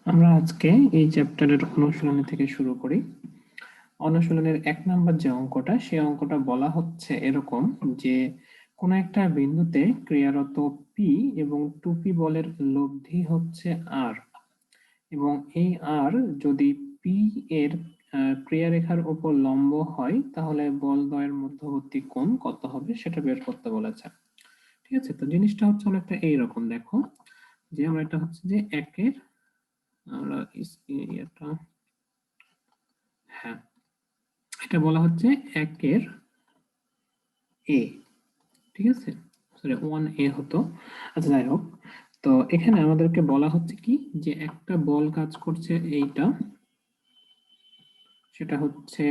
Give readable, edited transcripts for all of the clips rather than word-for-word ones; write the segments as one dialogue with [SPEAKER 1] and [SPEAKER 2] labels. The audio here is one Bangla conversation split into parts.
[SPEAKER 1] আমরা আজকে এই চ্যাপ্টারের অনুশীলনী থেকে শুরু করি। অনুশীলনের 1 নাম্বার যে অঙ্কটা, সেই অঙ্কটা বলা হচ্ছে এরকম যে কোনো একটা বিন্দুতে ক্রিয়ারত পি এবং 2p বলের লব্ধি হচ্ছে r এবং এই r যদি p এর ক্রিয়ারেখার উপর লম্ব হয় তাহলে বলদ্বয়ের মধ্যবর্তী কোণ কত হবে সেটা বের করতে বলেছে। ঠিক আছে, তো জিনিসটা হচ্ছে অনেকটা এইরকম। দেখো যে আমরা এটা হচ্ছে যে একের আমরা এটা হ্যাঁ এটা বলা হচ্ছে একের এ, ঠিক আছে, সরি 1a হতো। আচ্ছা যাই হোক, তো এখানে আমাদেরকে বলা হচ্ছে কি যে একটা বল কাজ করছে এইটা, সেটা হচ্ছে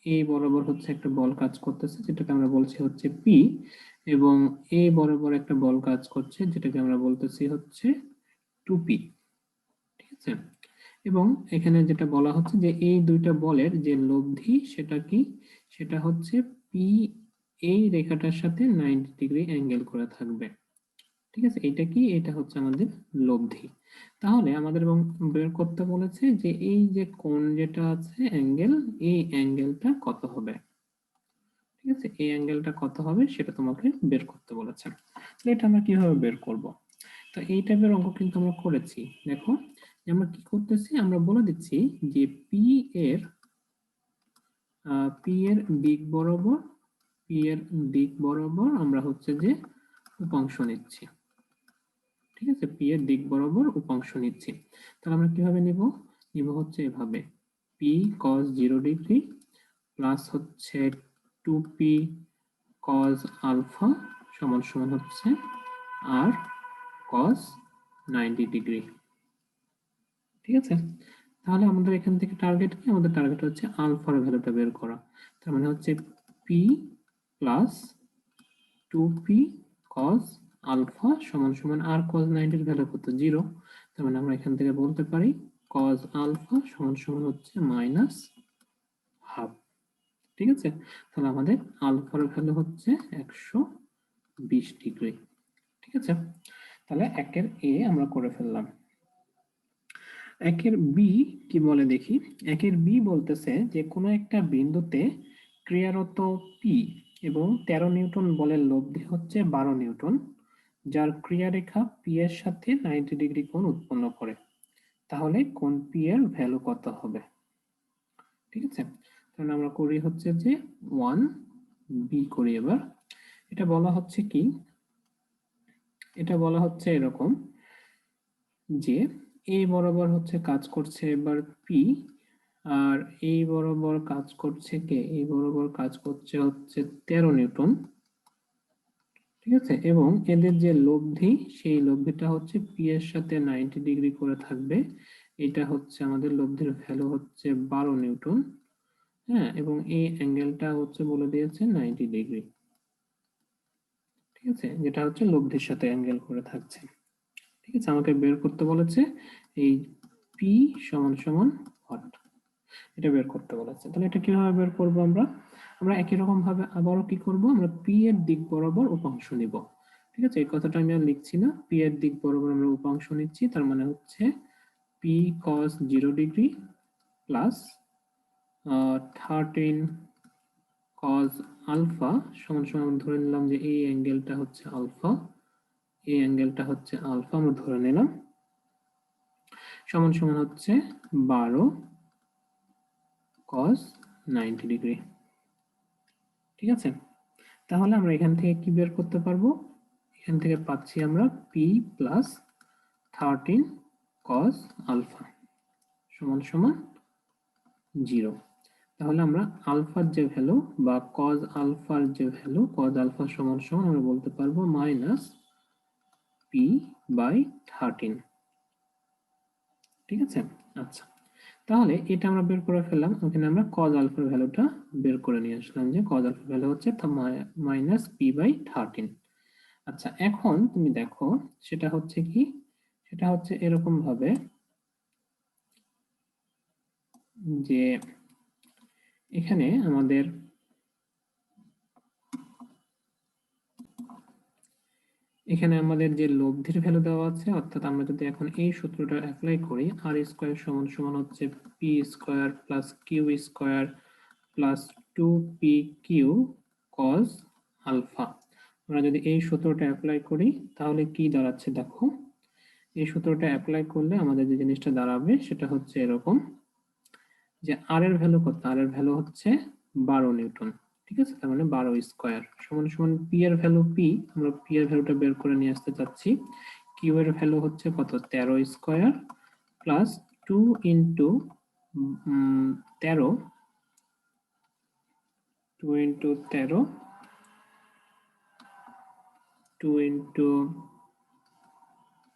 [SPEAKER 1] এই বরাবর হচ্ছে একটা বল কাজ করতেছে যেটাকে আমরা বলছি হচ্ছে পি, এবং এই বরাবর একটা বল কাজ করছে যেটাকে আমরা বলতেছি হচ্ছে 2p। ঠিক আছে, এবং এখানে যেটা বলা হচ্ছে যে এই দুইটা বলের যে লব্ধি সেটা কি, সেটা হচ্ছে পি এই রেখাটার সাথে 90 ডিগ্রি অ্যাঙ্গেল করে থাকবে। ঠিক আছে, এটা কি, এটা হচ্ছে আমাদের লব্ধি। তাহলে আমাদের বের করতে বলেছে যে এই যে কোণ যেটা আছে অ্যাঙ্গেল, এই অ্যাঙ্গেলটা কত হবে। ঠিক আছে, এই অ্যাঙ্গেলটা কত হবে সেটা তোমাকে বের করতে বলেছে। তাহলে এটা আমরা কিভাবে বের করব? তো এই টাইপের অঙ্ক কিন্তু আমরা করেছি। দেখো আমরা কি করতেছি, আমরা বলে দিচ্ছি যে পি এর দিক বরাবর, পি এর দিক বরাবর আমরা হচ্ছে যে উপাংশ নিচ্ছি। ঠিক আছে, পি এর দিক বরাবর উপাংশ নিচ্ছি। তাহলে আমরা কিভাবে নিব, হচ্ছে এভাবে পি cos 0 ডিগ্রি প্লাস হচ্ছে 2p cos আলফা সমান সমান হচ্ছে আর cos 90 ডিগ্রি। ঠিক আছে, তাহলে আমাদের এখান থেকে টার্গেট কি, আমাদের টার্গেট হচ্ছে আলফার ভ্যালুটা বের করা। তার মানে হচ্ছে P plus 2p cos alpha সমান সমান আর cos 90 এর ভ্যালু কত, 0। তার মানে আমরা এখান থেকে বলতে পারি cos আলফা সমান সমান হচ্ছে মাইনাস হাফ। ঠিক আছে, তাহলে আমাদের আলফার ভ্যালু হচ্ছে 120 ডিগ্রি। ঠিক আছে, তাহলে একের এ আমরা করে ফেললাম। একের বি কি বলে দেখি। একের বি বলতেছে যে কোনো একটা বিন্দুতে ক্রিয়ারত পি এবং 13 নিউটন বলের লব্ধি হচ্ছে 12 নিউটন, যার ক্রিয়ারেখা পি এর সাথে 90 ডিগ্রি কোণ উৎপন্ন করে। তাহলে কোণ পি এর ভ্যালু কত হবে। ঠিক আছে, তাহলে আমরা করি হচ্ছে যে 1 বি করি। এবার এটা বলা হচ্ছে কি, এটা বলা হচ্ছে এরকম যে এই বরাবর হচ্ছে কাজ করছে এবার পি, আর এই বরাবর কাজ করছে কে, এই বরাবর কাজ করছে হচ্ছে 13 নিউটন। ঠিক আছে, এবং এদের যে লব্ধি সেই লব্ধিটা হচ্ছে পি এর সাথে 90 ডিগ্রি করে থাকবে। এটা হচ্ছে আমাদের লব্ধির ভ্যালু হচ্ছে 12 নিউটন। হ্যাঁ, এবং এই অ্যাঙ্গেলটা হচ্ছে বলে দিয়েছে 90 ডিগ্রি। ঠিক আছে, যেটা হচ্ছে লব্ধির সাথে অ্যাঙ্গেল করে থাকছে। ঠিক আছে, আমাকে বের করতে বলেছে এই পি সমান সমান হোয়াট, এটা বের করতে বলেছে। তাহলে এটা কিভাবে বের করব, আমরা আমরা একই রকম ভাবে আবারও কি করব, আমরা পি এর দিক বরাবর উপাংশ নিব। ঠিক আছে, এই কথাটা আমি আর লিখছি না, পি এর দিক বরাবর আমরা উপাংশ নিচ্ছি। তার মানে হচ্ছে P cos 0 degree plus 13 cos alpha সমান সমান ধরে নিলাম যে এই অ্যাঙ্গেলটা হচ্ছে আলফা, এই অ্যাঙ্গেলটা হচ্ছে আলফা আমরা ধরে নিলাম, সমান সমান হচ্ছে 12 cos 90 ডিগ্রি। ঠিক আছে, তাহলে আমরা এখান থেকে কি বের করতে পারবো, এখান থেকে পাচ্ছি আমরা পি প্লাস 13 cos আলফা সমান সমান 0। তাহলে আমরা আলফার যে ভ্যালু বা cos আলফার যে ভ্যালু, cos আলফা সমান সমান আমরা বলতে পারবো মাইনাস পি বাই 13। ঠিক আছে, আচ্ছা, তাহলে এটা আমরা বের করে ফেললাম। ওখানে আমরা cos আলফার ভ্যালুটা বের করে নিয়ে আসলাম যে cos আলফার ভ্যালু হচ্ছে মাইনাস পি বাই 13। আচ্ছা, এখন তুমি দেখো সেটা হচ্ছে কি, সেটা হচ্ছে এরকম ভাবে যে এখানে আমাদের এখানে আমাদের যে লব্ধির ভ্যালু দেওয়া আছে, অর্থাৎ আমরা যদি এখন এই সূত্রটা অ্যাপ্লাই করি, আর স্কোয়ার সমান সমান হচ্ছে P square plus Q square plus 2pq cos alpha. আমরা যদি এই সূত্রটা অ্যাপ্লাই করি তাহলে কি দাঁড়াচ্ছে দেখো। এই সূত্রটা অ্যাপ্লাই করলে আমাদের যে জিনিসটা দাঁড়াবে সেটা হচ্ছে এরকম, যে আর এর ভ্যালু কত, আর এর ভ্যালু হচ্ছে 12 নিউটন। ঠিক আছে, তার মানে 12 স্কোয়ার সমান সমান পি এর ভ্যালু পি, আমরা পি এর ভ্যালুটা বের করে নিয়ে আসতে চাচ্ছি। কিউ এর ভ্যালু হচ্ছে কত, 13 square plus 2 into 13, 2 into 13, 2 into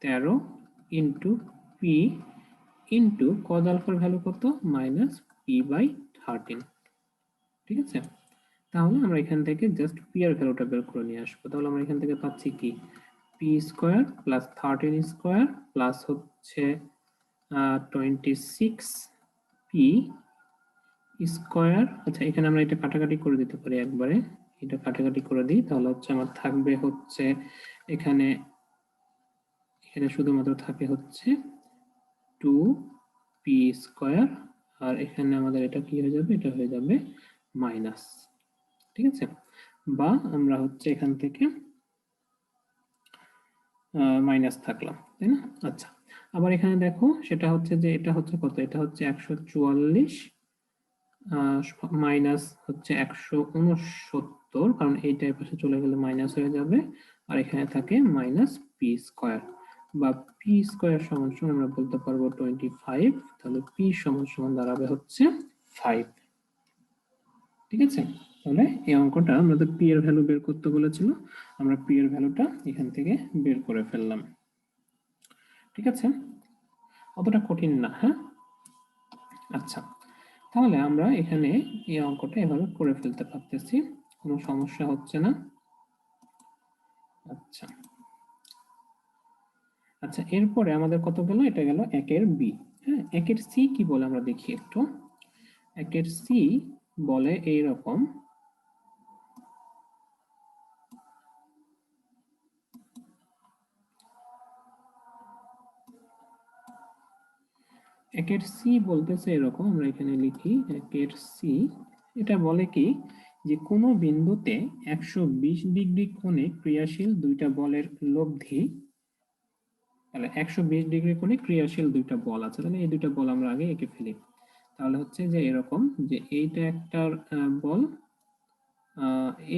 [SPEAKER 1] 13 into P into cos আলফার ভ্যালু কত, মাইনাস পি বাই 13। ঠিক আছে, তাহলে আমরা এখান থেকে জাস্ট পি এর ভ্যালুটা বের করে নিয়ে আসবো। তাহলে আমরা এখান থেকে পাচ্ছি কি, P square plus 13 square plus হচ্ছে 26 পি স্কোয়ার। আচ্ছা, এখানে আমরা এটা কাটাকাটি করে দিতে পারি একবারে, এটা কাটাকাটি করে দিই, তাহলে হচ্ছে আমার থাকবে হচ্ছে এখানে, এখানে শুধুমাত্র থাকে হচ্ছে 2p স্কোয়ার, আর এখানে আমাদের এটা কি হয়ে যাবে, এটা হয়ে যাবে মাইনাস। ঠিক আছে, বা আমরা হচ্ছে এখান থেকে মাইনাস থাকলাম, তাই না? আচ্ছা, আবার এখানে দেখো সেটা হচ্ছে যে এটা হচ্ছে কত, এটা হচ্ছে 144 মাইনাস হচ্ছে 169, কারণ এইটা এর পাশে চলে গেলে মাইনাস হয়ে যাবে, আর এখানে থাকে মাইনাস পি স্কোয়ার, বা পি স্কোয়ার সমান সমান আমরা বলতে পারবো 25, তাহলে পি সমান সমান দাঁড়াবে হচ্ছে 5। ঠিক আছে, তাহলে এই অঙ্কটা আমাদের পি এর ভ্যালু বের করতে বলেছিল, আমরা পি এর ভ্যালুটা এখান থেকে বের করে ফেললাম। ঠিক আছে, অতটা কঠিন না, হ্যাঁ। আচ্ছা, তাহলে আমরা এখানে এই অঙ্কটা এভাবে করে ফেলতে পারতেছি, কোনো সমস্যা হচ্ছে না। আচ্ছা আচ্ছা, এরপরে আমাদের কত গেল, এটা গেল একের বি। হ্যাঁ, একের সি কি বলে আমরা দেখি একটু। একের সি বলে এইরকম, একের সি বলতেছে এরকম, আমরা এখানে লিখি একের সি। এটা বলে কি, যে কোনো বিন্দুতে 120 ডিগ্রি কোণে ক্রিয়াশীল দুইটা বলের লব্ধি, তাহলে 120 ডিগ্রি কোণে ক্রিয়াশীল দুইটা বল আছে, তাহলে এই দুইটা বল আমরা আগে এঁকে ফেলি। তাহলে হচ্ছে যে এরকম, যে এইটা একটা বল,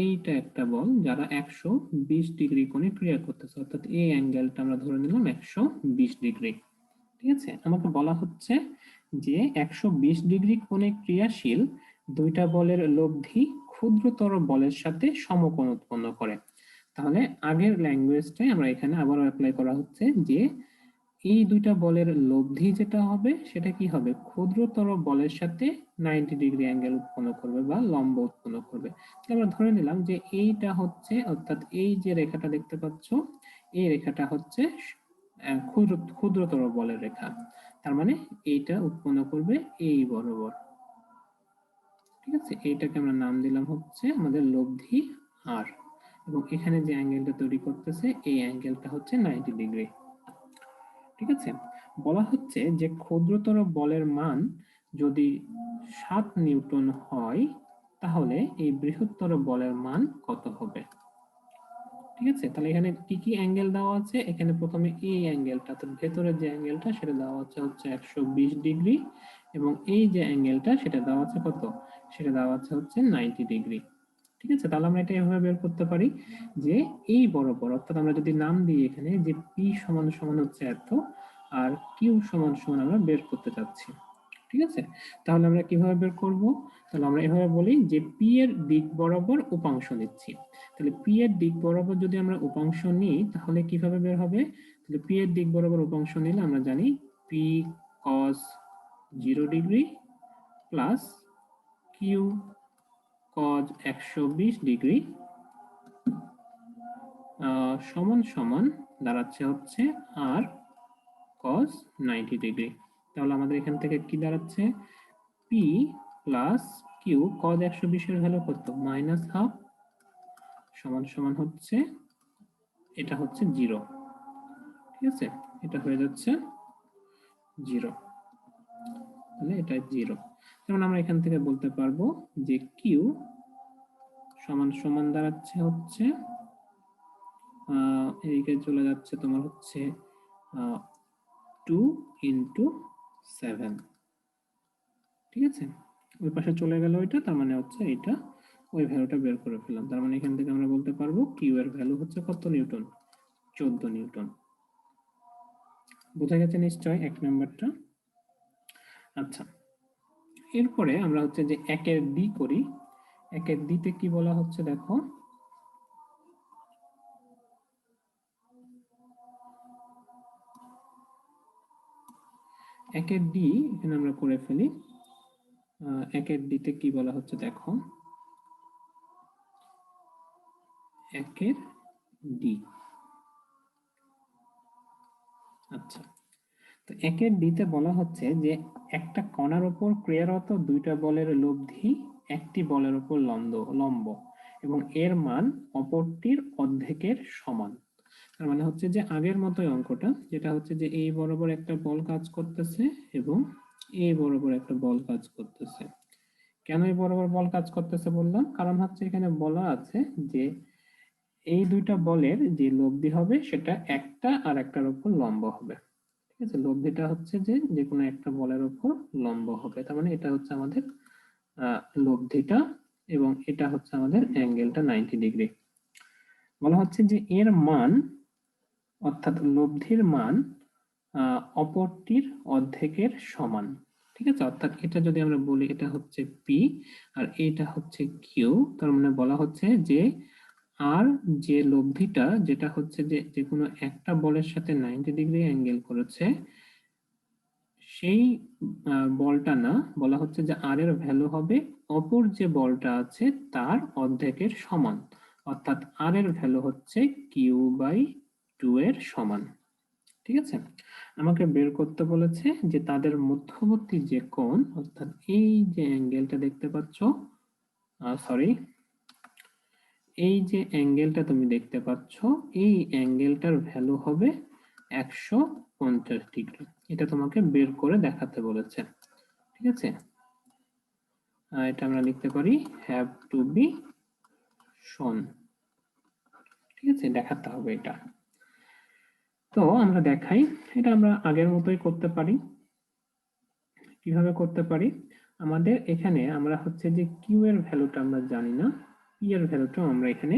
[SPEAKER 1] এইটা একটা বল, যারা 120 ডিগ্রি কোণে ক্রিয়া করতেছে, অর্থাৎ এই অ্যাঙ্গেলটা আমরা ধরে নিলাম 120 ডিগ্রি। ঠিক আছে, আমাকে বলা হচ্ছে যে 120 ডিগ্রি কোণে ক্রিয়াশীল দুইটা বলের লব্ধি ক্ষুদ্রতর বলের সাথে সমকোণ উৎপন্ন করে। তাহলে আগের ল্যাঙ্গুয়েজটাই আমরা এখানে আবারও অ্যাপ্লাই করা হচ্ছে, যে এই দুইটা বলের লব্ধি যেটা হবে সেটা কি হবে, ক্ষুদ্রতর বলের সাথে 90 ডিগ্রি অ্যাঙ্গেল উৎপন্ন করবে বা লম্ব উৎপন্ন করবে। আমরা ধরে নিলাম যে এইটা হচ্ছে, অর্থাৎ এই যে রেখাটা দেখতে পাচ্ছ, এই রেখাটা হচ্ছে ক্ষুদ্রতর বলের রেখা, তার মানে এইটা উৎপন্ন করবে এই বরাবর। ঠিক আছে, এইটাকে আমরা নাম দিলাম হচ্ছে আমাদের লব্ধি আর, এবং এখানে যে অ্যাঙ্গেলটা তৈরি করতেছে এই অ্যাঙ্গেলটা হচ্ছে 90 ডিগ্রি। ঠিক আছে, বলা হচ্ছে যে ক্ষুদ্রতর বলের মান যদি 7 নিউটন হয় তাহলে এই বৃহত্তর বলের মান কত হবে। ঠিক আছে, তাহলে এখানে কি কি অ্যাঙ্গেল দেওয়া আছে, এখানে প্রথমে এই অ্যাঙ্গেলটা, তো ভেতরের যে অ্যাঙ্গেলটা সেটা দেওয়া আছে হচ্ছে 120 ডিগ্রি, এবং এই যে অ্যাঙ্গেলটা সেটা দেওয়া আছে কত, সেটা দেওয়া আছে হচ্ছে 90 ডিগ্রি। ঠিক আছে, তাহলে আমরা এটা এভাবে বের করতে পারি, যে এই বরাবর, অর্থাৎ আমরা যদি নাম দিই এখানে যে পি সমান সমান হচ্ছে এত, আর কিউ সমান সমান আমরা বের করতে চাচ্ছি। ঠিক আছে, তাহলে আমরা কিভাবে বের করব, তাহলে আমরা এভাবে বলি যে পি এর দিক বরাবর উপাংশ নিচ্ছি। তাহলে পি এর দিক বরাবর যদি আমরা উপাংশ নিই তাহলে কিভাবে বের হবে, তাহলে পি এর দিক বরাবর উপাংশ নিলে আমরা জানি P cos 0 degree plus Q cos 120 degree সমান সমান দাঁড়াচ্ছে হচ্ছে আর cos 90 ডিগ্রি। তাহলে আমাদের এখান থেকে কি দাঁড়াচ্ছে, পি প্লাস কিউ cos 120 এর ভ্যালু কত, মাইনাস হাফ, সমান সমান হচ্ছে এটা হচ্ছে 0, ঠিক আছে, এটা হয়ে যাচ্ছে 0, তাহলে এটা 0। যেমন আমরা এখান থেকে বলতে পারবো যে কিউ সমান সমান দাঁড়াচ্ছে হচ্ছে এদিকে চলে যাচ্ছে তোমার হচ্ছে 2 ইন্টু 7, ঠিক আছে, ওই পাশে চলে গেল ওইটা, তার মানে হচ্ছে এটা ওই ভ্যালুটা বের করে ফেললাম। তার মানে এখান থেকে আমরা বলতে পারবো কিউ এর ভ্যালু হচ্ছে কত নিউটন, 14 নিউটন। বোঝা গেছে নিশ্চয় 1 নাম্বারটা। আচ্ছা, এরপরে আমরা হচ্ছে যে 1 এর ডি করি। 1 এর ডিতে কি বলা হচ্ছে দেখো, একের ডি এখানে আমরা করে ফেলি। 1 এর ডিতে কি বলা হচ্ছে দেখো, 1 এর ডি। আচ্ছা, তো 1 এর ডিতে বলা হচ্ছে যে একটা কণার উপর ক্রিয়ারত দুইটা বলের লব্ধি একটি বলের উপর লম্ব এবং এর মান অপরটির অর্ধেকের সমান। তার মানে হচ্ছে যে আগের মতোই অঙ্কটা, যেটা হচ্ছে যে এই বরাবর একটা বল কাজ করতেছে এবং এই বরাবর একটা বল কাজ করতেছে। কেন এই বরাবর বল কাজ করতেছে বললাম, কারণ হচ্ছে এখানে বলা আছে যে এই দুইটা বলের যে লব্ধি হবে সেটা একটা আর একটার উপর লম্ব হবে, ঠিক আছে। লব্ধিটা হচ্ছে যে যে কোনো একটা বলের উপর লম্ব হবে, তার মানে এটা হচ্ছে আমাদের লব্ধিটা এবং এটা হচ্ছে আমাদের অ্যাঙ্গেলটা 90 ডিগ্রি। বলা হচ্ছে যে এর মান অর্থাৎ লব্ধির মান অপরটির অর্ধেকের সমান, ঠিক আছে। অর্থাৎ এটা যদি আমরা বলি এটা হচ্ছে পি আর এটা হচ্ছে কিউ, তার মানে বলা হচ্ছে যে আর যে লব্ধিটা যেটা হচ্ছে যে যে কোনো একটা বলের সাথে 90 ডিগ্রি অ্যাঙ্গেল করেছে, সেই বলটা না, বলা হচ্ছে যে আর এর ভ্যালু হবে অপর যে বলটা আছে তার অর্ধেকের সমান, অর্থাৎ আর এর ভ্যালু হচ্ছে কিউ বাই 2 এর সমান, ঠিক আছে। আমাকে বের করতে বলেছে যে তাদের মধ্যবর্তী যে কোণ, অর্থাৎ এই যে অ্যাঙ্গেলটা দেখতে পাচ্ছ, সরি, এই যে অ্যাঙ্গেলটা তুমি দেখতে পাচ্ছ, এই অ্যাঙ্গেলটার ভ্যালু হবে 150 ডিগ্রি। এটা তোমাকে বের করে দেখাতে বলেছে, ঠিক আছে। এটা আমরা লিখতে পারি হ্যাভ টু বি শোন, ঠিক আছে, দেখাতে হবে এটা। তো আমরা দেখাই, এটা আমরা আগের মতোই করতে পারি। কিভাবে করতে পারি, আমাদের এখানে আমরা হচ্ছে যে কিউ এর ভ্যালুটা আমরা জানি না, পি এর ভ্যালুটাও আমরা এখানে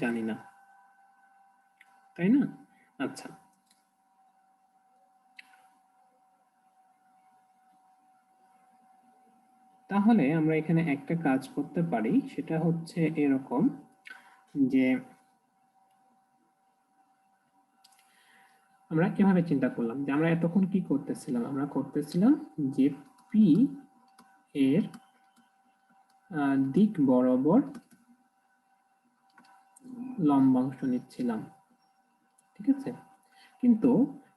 [SPEAKER 1] জানি না, তাই না? আচ্ছা, তাহলে আমরা এখানে একটা কাজ করতে পারি, সেটা হচ্ছে এরকম যে আমরা এভাবে চিন্তা করলাম যে আমরা এতক্ষণ কি করতেছিলাম, আমরা করতেছিলাম যে পি এর দিক বরাবর লম্বাংশ নিচ্ছিলাম, ঠিক আছে। কিন্তু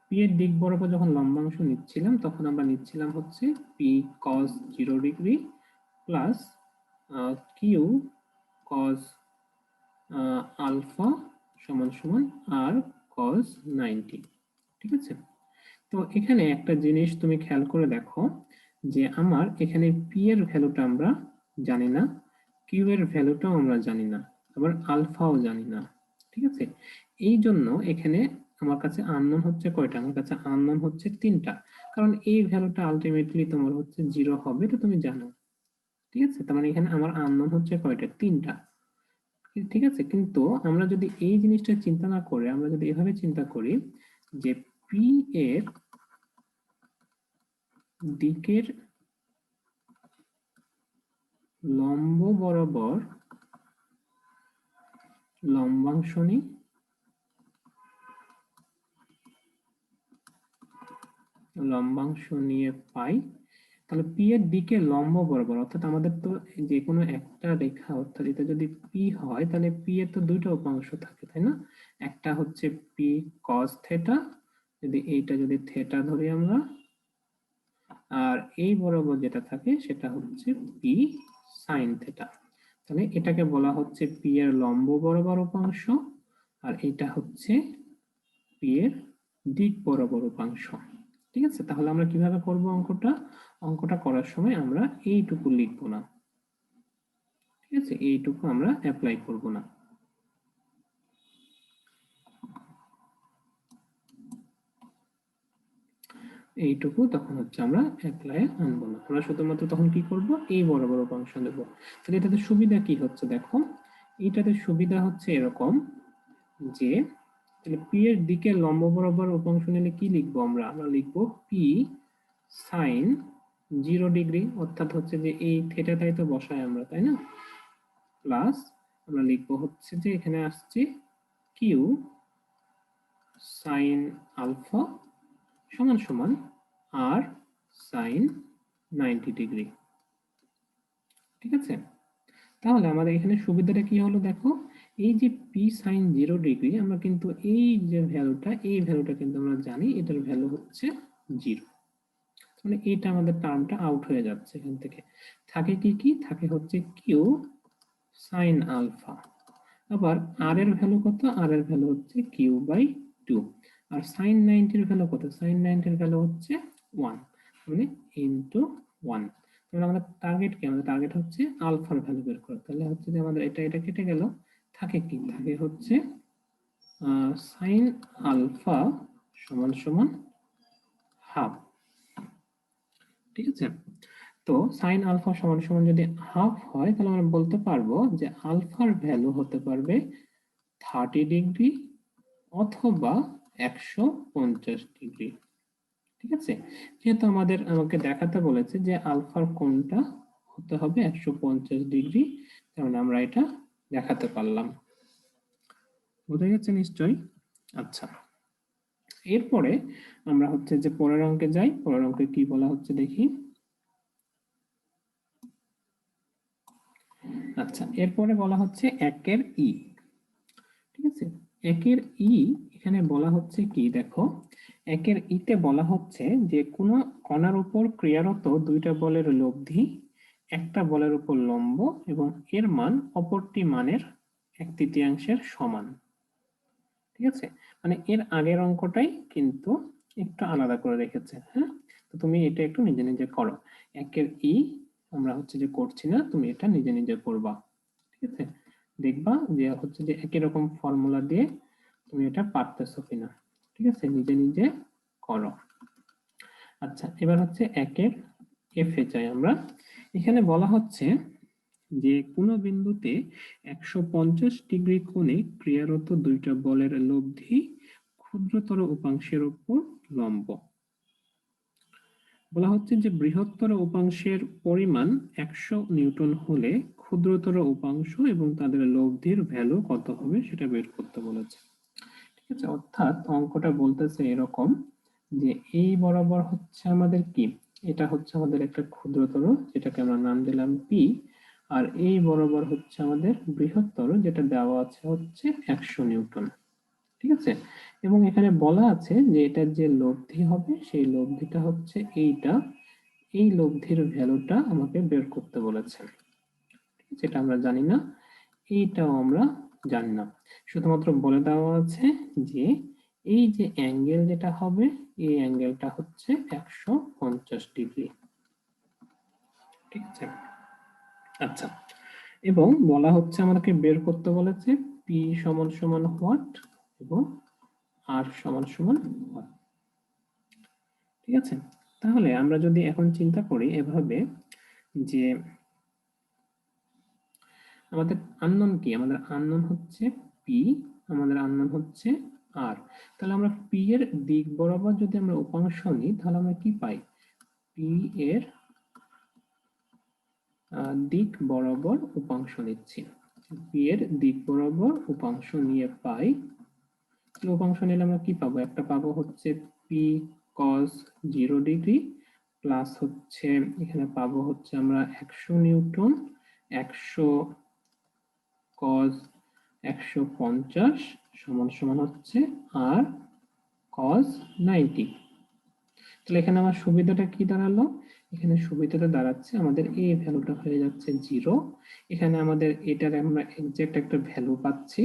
[SPEAKER 1] পি এর দিক বরাবর যখন লম্বাংশ নিচ্ছিলাম তখন আমরা নিচ্ছিলাম হচ্ছে P cos 0 degree plus Q cos alpha সমান সমান আর কস 90, ঠিক আছে। তো এখানে একটা জিনিস তুমি খেয়াল করে দেখো যে আমার এখানে পি এর ভ্যালুটা আমরা জানি না, কিউ এর ভ্যালুটাও আমরা জানি না, আবার আলফাও জানি না, ঠিক আছে। এই জন্য এখানে আমার কাছে আননোন হচ্ছে কয়টা, আমার কাছে আননোন হচ্ছে 3টা, কারণ এই ভ্যালুটা আলটিমেটলি তোমার হচ্ছে 0 হবে, এটা তুমি জানো, ঠিক আছে। তার মানে এখানে আমার আননোন হচ্ছে কয়টা, 3টা, ঠিক আছে। কিন্তু আমরা যদি এই জিনিসটা চিন্তা না করে আমরা যদি এভাবে চিন্তা করি যে পি এর দিকের লম্ব বরাবর লম্বাংশ নিই, লম্বাংশ নিয়ে পাই, তাহলে পি এর দিকে লম্ব বরাবর, অর্থাৎ আমাদের তো যে কোনো একটা রেখা, অর্থাৎ এটা যদি পি হয় তাহলে পি এর তো দুইটা উপাংশ থাকে, তাই না? একটা হচ্ছে পি কস থেটা, যদি এইটা যদি থেটা ধরি আমরা, আর এই বরাবর যেটা থাকে সেটা হচ্ছে পি সাইন থেটা। তাহলে এটাকে বলা হচ্ছে পি এর লম্ব বরাবর উপাংশ আর এটা হচ্ছে পি এর দিক বরাবর উপাংশ। ঠিক আছে, তাহলে আমরা কিভাবে করব অঙ্কটা করার সময় আমরা এইটুকু লিখবো না। ঠিক আছে, এইটুকু আমরা অ্যাপ্লাই করব না। এইটুকু তখন হচ্ছে আমরা অ্যাপ্লাই আনবো না, আমরা শুধুমাত্র তখন কি করব, এই বরাবর উপাংশ দেব। তাহলে এটাতে সুবিধা কি হচ্ছে দেখো, এটাতে সুবিধা হচ্ছে এরকম যে তাহলে পি এর দিকে লম্ব বরাবর উপাংশ নিলে কি লিখবো আমরা লিখবো পি সাইন 0 ডিগ্রি, অর্থাৎ হচ্ছে যে এই থেটাটাই তো বসাই আমরা, তাই না, প্লাস আমরা লিখবো হচ্ছে যে এখানে আসছে কিউ সাইন আলফা সমান সমান আর সাইন 90 ডিগ্রি। ঠিক আছে, তাহলে আমাদের এখানে সুবিধাটা কি হলো দেখো, এই যে পি সাইন 0 ডিগ্রি আমরা কিন্তু এই যে ভ্যালুটা, এই ভ্যালুটা কিন্তু আমরা জানি এটার ভ্যালু হচ্ছে 0, মানে এটা আমাদের টার্মটা আউট হয়ে যাচ্ছে এখান থেকে। থাকে কি থাকে হচ্ছে কিউ সাইন আলফা, আবার আর এর ভ্যালু কত, আর এর ভ্যালু হচ্ছে কিউ বাই 2, আর সাইন 90 এর ভ্যালু কত, সাইন 90 এর ভ্যালু হচ্ছে 1, মানে ইনটু 1। তাহলে আমাদের টার্গেট কি, আমাদের টার্গেট হচ্ছে আলফার ভ্যালু বের করা। তাহলে হচ্ছে যে আমাদের এটা কেটে গেল, থাকে কি, থাকে হচ্ছে সাইন আলফা সমান সমান হাফ। ঠিক আছে, তো সাইন আলফা সমান সমান যদি হাফ হয় তাহলে আমরা বলতে পারবো যে আলফার ভ্যালু হতে পারবে 30 ডিগ্রি অথবা 150 ডিগ্রি। ঠিক আছে, যেহেতু আমাকে দেখাতে বলেছে যে আলফার কোণটা হতে হবে 150 ডিগ্রি, তাহলে আমরা এটা দেখাতে পারলাম। বোঝা গেছে নিশ্চয়ই। আচ্ছা, এরপরে আমরা হচ্ছে যে পরের অঙ্কে যাই। পরের অঙ্কে কি বলা হচ্ছে দেখি। আচ্ছা, এরপরে বলা হচ্ছে একের ই। ঠিক আছে, একের ই এখানে বলা হচ্ছে কি দেখো, একের ইতে বলা হচ্ছে যে কোনো কণার উপর ক্রিয়ারত দুইটা বলের লব্ধি একটা বলের উপর লম্ব এবং এর মান অপরটি মানের 1/3 সমান। ঠিক আছে, মানে এর আগের অঙ্কটাই কিন্তু একটু আলাদা করে রেখেছে। হ্যাঁ, তো তুমি এটা একটু নিজে নিজে করো। একের ই আমরা হচ্ছে যে করছি না, তুমি এটা নিজে নিজে করবা। ঠিক আছে, দেখবা যে হচ্ছে যে একই রকম ফর্মুলা দিয়ে তুমি এটা পারতেছো কিনা। ঠিক আছে, নিজে নিজে করো। আচ্ছা, এবার হচ্ছে একের এফ এ চাই আমরা। এখানে বলা হচ্ছে যে কোনো বিন্দুতে 150 ডিগ্রি কোণে ক্রিয়ারত দুইটা বলের লব্ধি ক্ষুদ্রতর উপাংশের উপর লম্ব। বলা হচ্ছে যে বৃহত্তর উপাংশের পরিমাণ 100 নিউটন হলে ক্ষুদ্রতর উপাংশ এবং তাদের লব্ধির ভ্যালু কত হবে সেটা বের করতে বলেছে। ঠিক আছে, অর্থাৎ অঙ্কটা বলতেছে এরকম যে এই বরাবর হচ্ছে আমাদের কি, এটা হচ্ছে আমাদের একটা ক্ষুদ্রতর যেটাকে আমরা নাম দিলাম পি, আর এই বরাবর হচ্ছে আমাদের বৃহত্তর যেটা দেওয়া আছে হচ্ছে 100 নিউটন। ঠিক আছে, এবং এখানে বলা আছে যে এটার যে লব্ধি হবে সেই লব্ধিটা হচ্ছে এইটা, এই লব্ধির ভ্যালুটা আমাকে বের করতে বলেছে। যেটা আমরা জানি না, এইটাও আমরা জানি না, শুধুমাত্র বলে দেওয়া আছে যে এই যে অ্যাঙ্গেল যেটা হবে এই অ্যাঙ্গেলটা হচ্ছে 150 ডিগ্রি। ঠিক আছে, আচ্ছা, এবং বলা হচ্ছে আমাদেরকে বের করতে বলেছে পি সমান সমান হোয়াট এবং আর সমান সমান হোয়াট। ঠিক আছে, তাহলে আমরা যদি এখন চিন্তা করি এভাবে যে আমাদের আননোন কি, আমাদের আননোন হচ্ছে পি, আমাদের আননোন হচ্ছে আর। তাহলে আমরা পি এর দিক বরাবর যদি আমরা উপাংশ নিই তাহলে আমরা কি পাই, পি এর দিক বরাবর উপাংশ নিচ্ছি, পি এর দিক বরাবর উপাংশ নিয়ে পাই। উপাংশ নিলে আমরা কি পাবো, একটা পাবো হচ্ছে পি কস 0 ডিগ্রি প্লাস হচ্ছে এখানে পাবো হচ্ছে আমরা 100 নিউটন, 100 কস 150 সমান সমান হচ্ছে আর কস 90। তাহলে এখানে আমার সুবিধাটা কি দাঁড়ালো, এখানে সুবিধাটা দাঁড়াচ্ছে আমাদের এই ভ্যালুটা হয়ে যাচ্ছে 0, এখানে আমাদের এটার আমরা এক্সাক্ট একটা ভ্যালু পাচ্ছি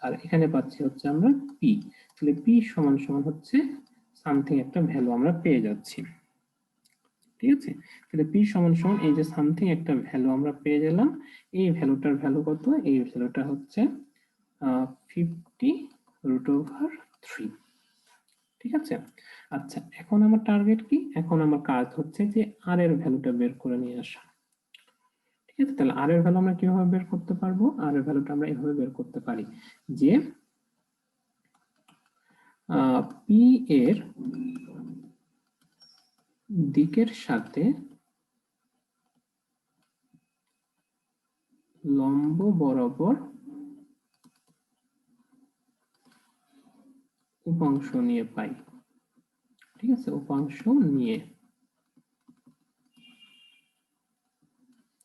[SPEAKER 1] আর এখানে পাচ্ছি হচ্ছে আমরা পি। তাহলে পি সমান সমান হচ্ছে সামথিং একটা ভ্যালু আমরা পেয়ে যাচ্ছি। ঠিক আছে, তাহলে পি সমান সমান এই যে সামথিং একটা ভ্যালু আমরা পেয়ে গেলাম। এই ভ্যালুটার ভ্যালু কত? এই ভ্যালুটা হচ্ছে 50√3। ঠিক আছে, আচ্ছা এখন আমার টার্গেট কি? এখন আমার কাজ হচ্ছে যে আর এর ভ্যালুটা বের করে নিয়ে আসা। ঠিক আছে, তাহলে আর এর ভ্যালু আমরা কিভাবে বের করতে পারবো? আর এর ভ্যালুটা আমরা এভাবে বের করতে পারি যে পি এর দিকের সাথে লম্ব বরাবর উপাংশ নিয়ে পাই। ঠিক আছে, উপাংশ নিয়ে,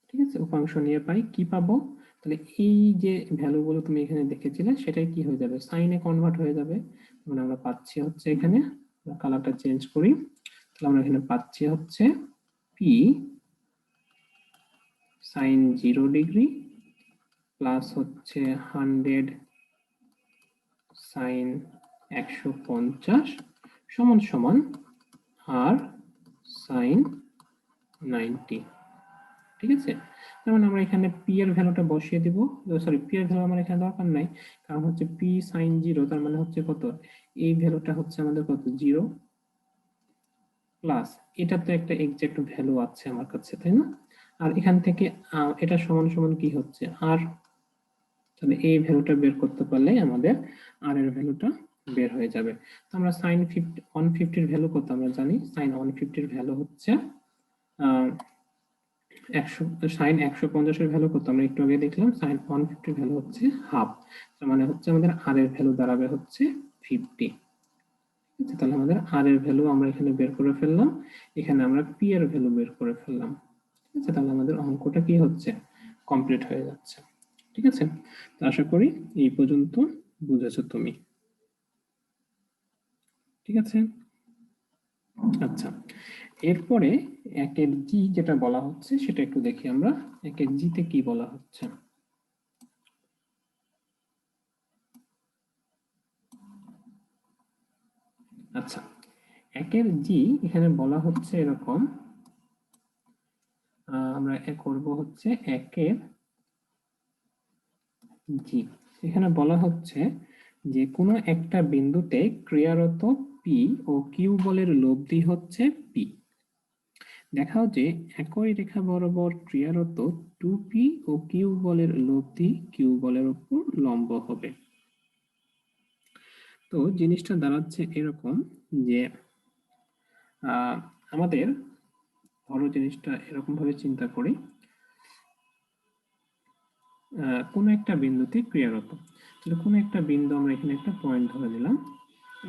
[SPEAKER 1] ঠিক আছে, উপাংশ নিয়ে পাই কি পাবো? তাহলে এই যে ভ্যালুগুলো তুমি এখানে দেখেছিলে সেটাই কি হয়ে যাবে? সাইনে কনভার্ট হয়ে যাবে। মানে আমরা পাচ্ছি হচ্ছে এখানে, কালারটা চেঞ্জ করি, তাহলে আমরা এখানে পাচ্ছি হচ্ছে পি সাইন 0° প্লাস হচ্ছে 100 সাইন 150 সমান সমান আর সাইন 90। ঠিক আছে, তার মানে আমরা এখানে পি এর ভ্যালুটা বসিয়ে দিব। সরি, পি এর ভ্যালু আমার এখানে দরকার নাই, কারণ হচ্ছে পি সাইন 0, তার মানে হচ্ছে কত? এই ভ্যালুটা হচ্ছে আমাদের কত? 0 প্লাস এটা তো একটা এক্সাক্ট ভ্যালু আছে আমার কাছে, তাই না? আর এখান থেকে এটা সমান সমান কি হচ্ছে? আর। তাহলে এই ভ্যালুটা বের করতে পারলে আমাদের আর এর ভ্যালুটা বের হয়ে যাবে। তো আমরা সাইন 150 এর ভ্যালু কত আমরা জানি? সাইন 150 এর ভ্যালু হচ্ছে 100। সাইন 150 এর ভ্যালু কত আমরা একটু আগে দেখলাম? সাইন 150 এর ভ্যালু হচ্ছে হাফ, তার মানে হচ্ছে আমাদের আর এর ভ্যালু দাঁড়াবে হচ্ছে 50। তাহলে আমাদের আর এর ভ্যালু আমরা এখানে বের করে ফেললাম, এখানে আমরা পি এর ভ্যালু বের করে ফেললাম। ঠিক আছে, তাহলে আমাদের অঙ্কটা কি হচ্ছে? কমপ্লিট হয়ে যাচ্ছে। ঠিক আছে, তো আশা করি এই পর্যন্ত বুঝেছো তুমি। ঠিক আছে, আচ্ছা এরপরে একের জি যেটা বলা হচ্ছে সেটা একটু দেখি আমরা। একের জিতে কি বলা হচ্ছে? আচ্ছা, একের জি এখানে বলা হচ্ছে এরকম, আমরা করব হচ্ছে একের জি। এখানে বলা হচ্ছে যে কোনো একটা বিন্দুতে ক্রিয়ারত পি ও কিউ বলের লব্ধি হচ্ছে পি। দেখাও যে একই রেখা বরাবর ক্রিয়ারত 2p ও কিউ বলের লব্ধি কিউ বলের উপর লম্ব হবে। তো জিনিসটা দাঁড়াচ্ছে এরকম যে আমাদের ধরো জিনিসটা এরকম ভাবে চিন্তা করি, কোনো একটা বিন্দুতে ক্রিয়ারত, তাহলে কোনো একটা বিন্দু আমরা এখানে একটা পয়েন্ট ধরে নিলাম,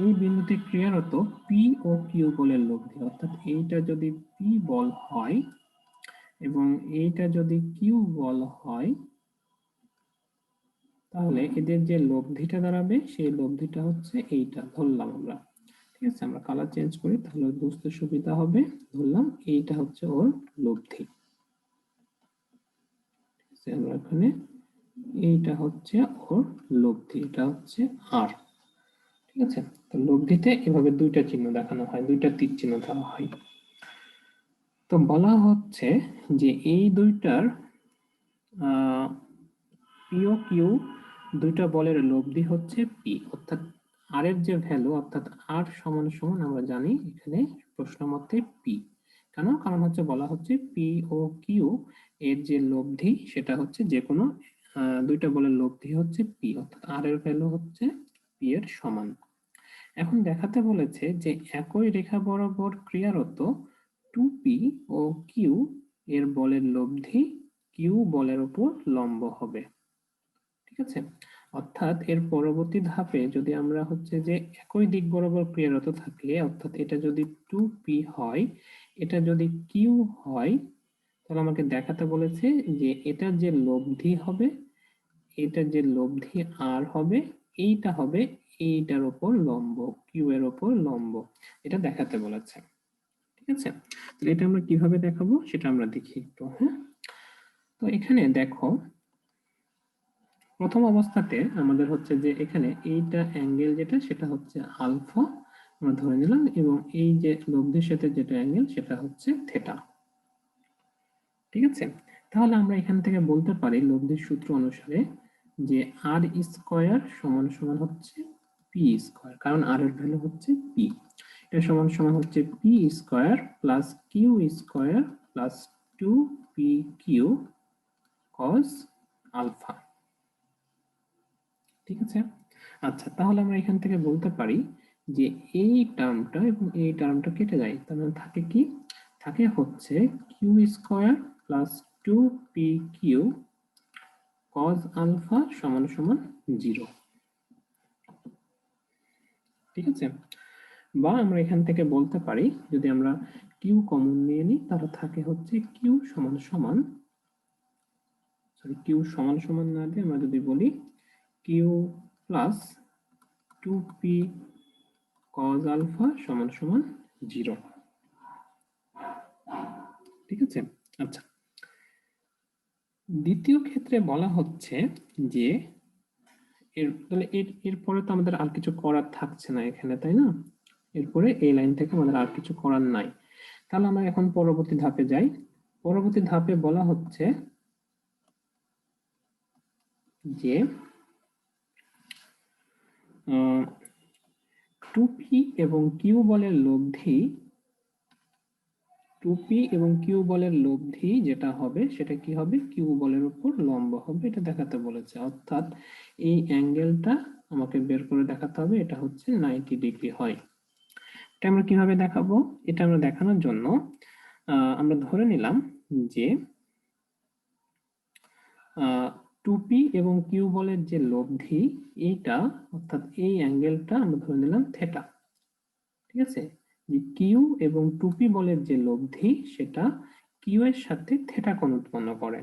[SPEAKER 1] এই বিন্দুতে ক্রিয়ারত পি ও কিউ বলের লব্ধি, অর্থাৎ এইটা যদি পি বল হয় এবং এইটা যদি কিউ বল হয়, তাহলে এদের যে লব্ধিটা দাঁড়াবে সেই লব্ধিটা হচ্ছে এইটা ধরলাম আমরা। ঠিক আছে, আমরা কালার চেঞ্জ করি তাহলে বুঝতে সুবিধা হবে। ধরলাম এইটা হচ্ছে ওর লব্ধি। ঠিক আছে, আমরা এখানে এইটা হচ্ছে ওর লব্ধি, এটা হচ্ছে আর। ঠিক আছে, তো লব্ধিতে এভাবে দুইটা চিহ্ন দেখানো হয়, দুইটা তীর চিহ্ন দেওয়া হয়। তো বলা হচ্ছে যে এই দুইটার পি ও কিউ দুইটা বলের লব্ধি হচ্ছে পি, অর্থাৎ আর এর যে ভ্যালু, অর্থাৎ আর সমান সমান আমরা জানি এখানে প্রশ্ন মতে পি। কেন? কারণ হচ্ছে বলা হচ্ছে পি ও কিউ এর যে লব্ধি সেটা হচ্ছে যে কোনো দুইটা বলের লব্ধি হচ্ছে পি, অর্থাৎ আর এর ভ্যালু হচ্ছে পি এর সমান। এখন দেখাতে বলেছে যে একই রেখা বরাবর ক্রিয়ারত 2p ও কিউ এর বলের লব্ধি কিউ বলের উপর লম্ব হবে। ঠিক আছে, অর্থাৎ এর পরবর্তী ধাপে যদি আমরা হচ্ছে যে একই দিক বরাবর ক্রিয়ারত থাকলে, অর্থাৎ এটা যদি 2p হয়, এটা যদি কিউ হয়, তাহলে আমাকে দেখাতে বলেছে যে এটার যে লব্ধি হবে, এটা যে লব্ধি আর হবে, এইটা হবে এইটার উপর লম্ব, কিউ এর উপর লম্ব, এটা দেখাতে বলেছে। ঠিক আছে, তাহলে এটা আমরা কিভাবে দেখাবো সেটা আমরা দেখি একটু। হ্যাঁ, তো এখানে দেখো প্রথম অবস্থাতে আমাদের হচ্ছে যে এখানে এইটা অ্যাঙ্গেল যেটা সেটা হচ্ছে আলফা আমরা ধরে নিলাম, এবং এই যে লব্ধির সাথে যেটা অ্যাঙ্গেল সেটা হচ্ছে থিটা। ঠিক আছে, তাহলে আমরা এখান থেকে বলতে পারি লব্ধির সূত্র অনুসারে যে আর স্কয়ার সমান সমান হচ্ছে পি স্কয়ার, কারণ আর এর ভ্যালু হচ্ছে পি। এটা সমান সমান হচ্ছে P square plus Q square plus 2pq cos alpha. ঠিক আছে, আচ্ছা তাহলে আমরা এখান থেকে বলতে পারি যে এই টার্মটা এবং এই টার্মটা কেটে যায়, তার মানে থাকে কি, থাকে হচ্ছে Q square plus 2pq cos alpha সমান সমান 0। ঠিক আছে, বা আমরা এখান থেকে বলতে পারি যদি আমরা কিউ কমন নিয়ে নিই তাহলে থাকে হচ্ছে কিউ সমান সমান, সরি কিউ সমান সমান না দিয়ে আমরা যদি বলি Q plus 2p cos alpha সমান সমান 0। ঠিক আছে, আচ্ছা দ্বিতীয় ক্ষেত্রে বলা হচ্ছে যে এরপরে তো আমাদের আর কিছু করার থাকছে না এখানে, তাই না? এরপরে এই লাইন থেকে আমাদের আর কিছু করার নাই। তাহলে আমরা এখন পরবর্তী ধাপে যাই। পরবর্তী ধাপে বলা হচ্ছে যে 2p এবং কিউ বলের লব্ধি, 2p এবং কিউ বলের লব্ধি যেটা হবে সেটা কি হবে, কিউ বলের উপর লম্ব হবে, এটা দেখাতে বলেছে। অর্থাৎ এই অ্যাঙ্গেলটা আমাকে বের করে দেখাতে হবে এটা হচ্ছে 90 ডিগ্রি হয়। এটা আমরা কিভাবে দেখাবো? এটা আমরা দেখানোর জন্য আমরা ধরে নিলাম যে 2p এবং কিউ বলের যে লব্ধি এইটা, অর্থাৎ এই অ্যাঙ্গেলটা আমরা ধরে নিলাম থিটা। ঠিক আছে, যে কিউ এবং 2p বলের যে লব্ধি সেটা কিউ এর সাথে থিটা কোণ উৎপন্ন করে।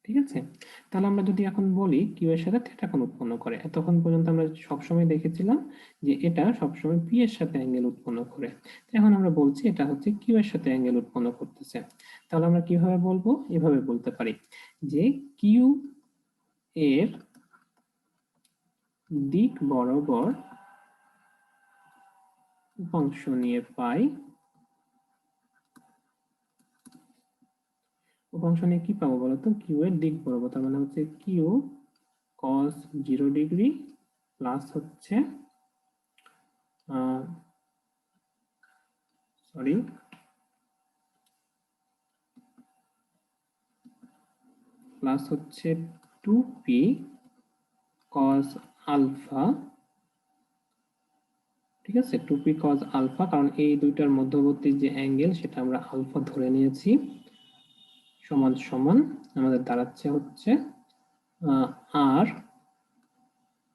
[SPEAKER 1] ঠিক আছে, তাহলে আমরা যদি এখন বলি কিউ এর সাথে থিটা কোণ উৎপন্ন করে, এতক্ষণ পর্যন্ত আমরা সবসময় দেখেছিলাম যে এটা সবসময় পি এর সাথে অ্যাঙ্গেল উৎপন্ন করে। এখন আমরা বলছি এটা হচ্ছে কিউ এর সাথে অ্যাঙ্গেল উৎপন্ন করতেছে। তাহলে আমরা কিভাবে বলবো? এভাবে বলতে পারি যে কিউ এর দিক বরাবর উপাংশ নিয়ে পাই, উপাংশ নিয়ে কি পাবো বলতো, কিউ এর দিক বরাবর, তার মানে হচ্ছে কিউ cos 0 ডিগ্রি প্লাস হচ্ছে সরি প্লাস হচ্ছে 2p cos আলফা। ঠিক আছে, 2p cos আলফা, কারণ এই দুইটার মধ্যবর্তী যে অ্যাঙ্গেল সেটা আমরা আলফা ধরে নিয়েছি, সমান সমান আমাদের দাঁড়াচ্ছে হচ্ছে আর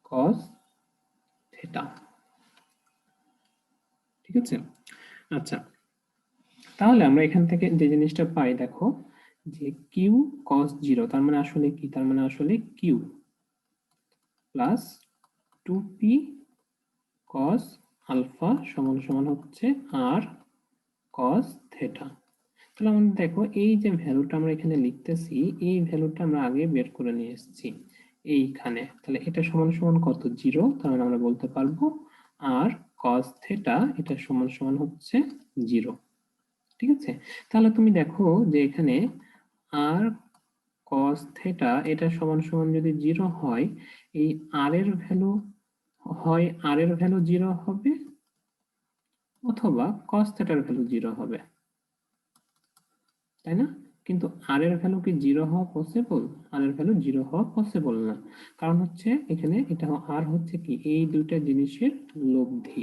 [SPEAKER 1] cos থিটা। ঠিক আছে, আচ্ছা তাহলে আমরা এখান থেকে যে জিনিসটা পাই দেখো যে কিউ cos 0 তার মানে আসলে কি, তার মানে আসলে Q plus 2p cos alpha সমান সমান হচ্ছে আর cos থিটা। তাহলে আমাদের দেখো এই যে ভ্যালুটা আমরা এখানে লিখতেছি এই ভ্যালুটা আমরা আগে বের করে নিয়ে এসেছি এইখানে। তাহলে এটা সমান সমান কত, 0, তার মানে আমরা বলতে পারবো আর cos থিটা এটা সমান সমান হচ্ছে 0। ঠিক আছে, তাহলে তুমি দেখো যে এখানে আর cos থিটা এটা সমান সমান যদি 0 হয়, এই আর এর ভ্যালু হয় আর এর ভ্যালু 0 হবে অথবা cos থিটার ভ্যালু 0 হবে, তাই না? কিন্তু আর এর ভ্যালু কি 0 হওয়া পসিবল? আর এর ভ্যালু 0 হওয়া পসিবল না, কারণ হচ্ছে এখানে এটা আর হচ্ছে কি এই দুইটা জিনিসের লব্ধি,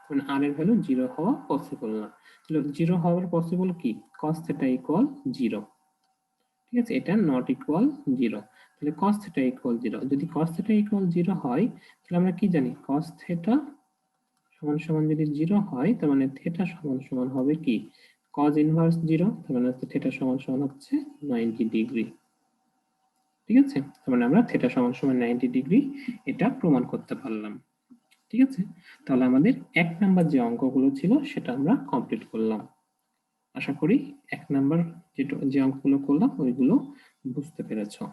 [SPEAKER 1] মানে আর এর ভ্যালু 0 হওয়া পসিবল না। তাহলে 0 হওয়ার পসিবল কি, cos থিটা ইকুয়াল 0। ঠিক আছে, এটা নট ইকুয়াল 0, তাহলে cos থিটা ইকুয়াল 0। যদি cos থিটা ইকুয়াল 0 হয় তাহলে আমরা কি জানি, cos থিটা সমান সমান যদি 0 হয় তার মানে থিটা সমান সমান হবে কি, cos ইনভার্স 0, তার মানে হচ্ছে থিটা সমান সমান হচ্ছে 90 ডিগ্রি। ঠিক আছে, তার মানে আমরা থিটা সমান সমান 90 ডিগ্রি এটা প্রমাণ করতে পারলাম। ঠিক আছে, তাহলে আমাদের 1 নাম্বার যে অঙ্কগুলো ছিল সেটা আমরা কমপ্লিট করলাম। আশা করি 1 নাম্বার যে অঙ্কগুলো করলাম ওইগুলো বুঝতে পেরেছো।